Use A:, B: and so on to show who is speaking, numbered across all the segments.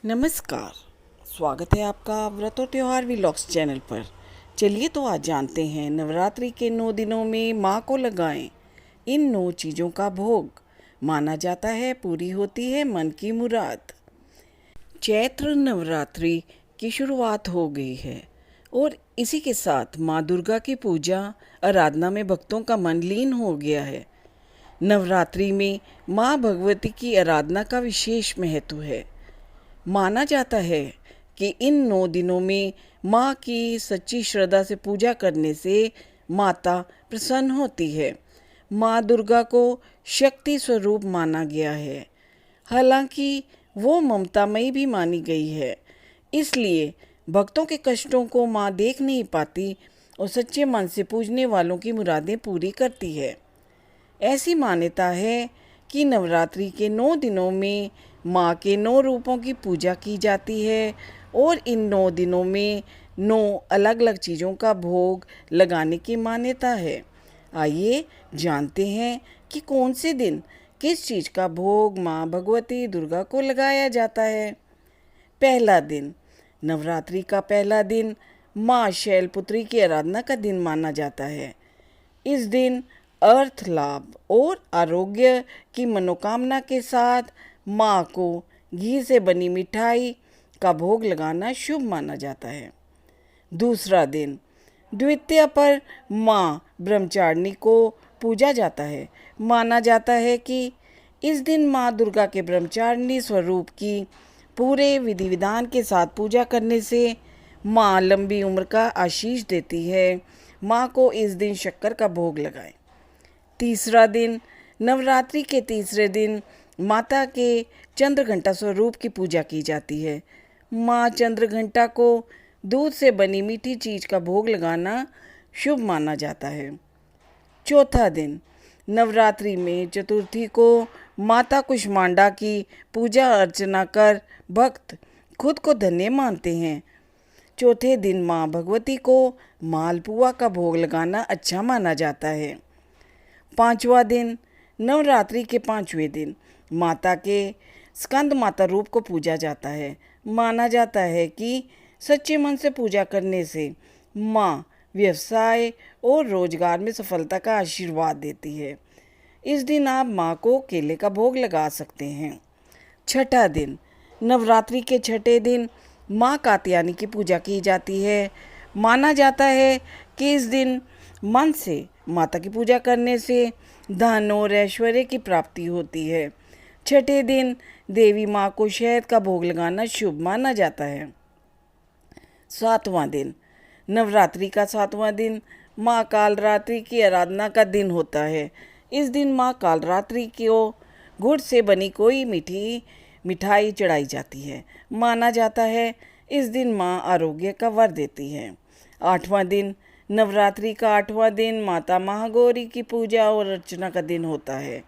A: नमस्कार। स्वागत है आपका व्रत और त्योहार व्लॉग्स चैनल पर। चलिए तो आज जानते हैं नवरात्रि के 9 दिनों में माँ को लगाएं इन 9 चीज़ों का भोग। माना जाता है पूरी होती है मन की मुराद। चैत्र नवरात्रि की शुरुआत हो गई है और इसी के साथ माँ दुर्गा की पूजा आराधना में भक्तों का मन लीन हो गया है। नवरात्रि में माँ भगवती की आराधना का विशेष महत्व है। माना जाता है कि इन 9 दिनों में माँ की सच्ची श्रद्धा से पूजा करने से माता प्रसन्न होती है। माँ दुर्गा को शक्ति स्वरूप माना गया है, हालांकि वो ममतामयी भी मानी गई है। इसलिए भक्तों के कष्टों को माँ देख नहीं पाती और सच्चे मन से पूजने वालों की मुरादें पूरी करती है। ऐसी मान्यता है कि नवरात्रि के 9 दिनों में माँ के 9 रूपों की पूजा की जाती है और इन 9 दिनों में 9 अलग अलग चीज़ों का भोग लगाने की मान्यता है। आइए जानते हैं कि कौन से दिन किस चीज़ का भोग माँ भगवती दुर्गा को लगाया जाता है। पहला दिन, नवरात्रि का पहला दिन माँ शैलपुत्री की आराधना का दिन माना जाता है। इस दिन अर्थ लाभ और आरोग्य की मनोकामना के साथ माँ को घी से बनी मिठाई का भोग लगाना शुभ माना जाता है। दूसरा दिन, द्वितीया पर माँ ब्रह्मचारिणी को पूजा जाता है। माना जाता है कि इस दिन माँ दुर्गा के ब्रह्मचारिणी स्वरूप की पूरे विधि विधान के साथ पूजा करने से माँ लंबी उम्र का आशीष देती है। माँ को इस दिन शक्कर का भोग लगाएं। तीसरा दिन, नवरात्रि के तीसरे दिन माता के चंद्रघंटा स्वरूप की पूजा की जाती है। माँ चंद्रघंटा को दूध से बनी मीठी चीज़ का भोग लगाना शुभ माना जाता है। चौथा दिन, नवरात्रि में चतुर्थी को माता कुष्मांडा की पूजा अर्चना कर भक्त खुद को धन्य मानते हैं। चौथे दिन माँ भगवती को मालपुआ का भोग लगाना अच्छा माना जाता है। पांचवा दिन, नवरात्रि के 5वें दिन माता के स्कंद माता रूप को पूजा जाता है। माना जाता है कि सच्चे मन से पूजा करने से माँ व्यवसाय और रोजगार में सफलता का आशीर्वाद देती है। इस दिन आप माँ को केले का भोग लगा सकते हैं। छठा दिन, नवरात्रि के छठे दिन माँ कात्यायनी की पूजा की जाती है। माना जाता है कि इस दिन मन से माता की पूजा करने से धन और ऐश्वर्य की प्राप्ति होती है। छठे दिन देवी माँ को शहद का भोग लगाना शुभ माना जाता है। सातवां दिन, नवरात्रि का 7वां दिन माँ कालरात्रि की आराधना का दिन होता है। इस दिन माँ कालरात्रि को गुड़ से बनी कोई मिठाई चढ़ाई जाती है। माना जाता है इस दिन माँ आरोग्य का वर देती है। 8वां दिन, नवरात्रि का 8वां दिन माता महागौरी की पूजा और अर्चना का दिन होता है।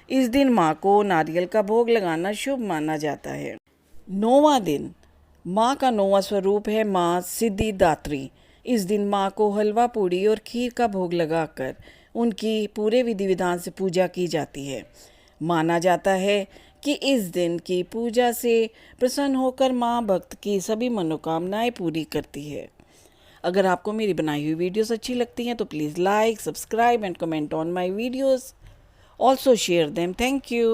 A: इस दिन माँ को नारियल का भोग लगाना शुभ माना जाता है। 9वां दिन, माँ का 9वां स्वरूप है माँ सिद्धिदात्री। इस दिन माँ को हलवा पूड़ी और खीर का भोग लगाकर उनकी पूरे विधि विधान से पूजा की जाती है। माना जाता है कि इस दिन की पूजा से प्रसन्न होकर माँ भक्त की सभी मनोकामनाएं पूरी करती है। अगर आपको मेरी बनाई हुई वीडियोस अच्छी लगती हैं तो please like, subscribe and comment on my videos. Also share them. Thank you.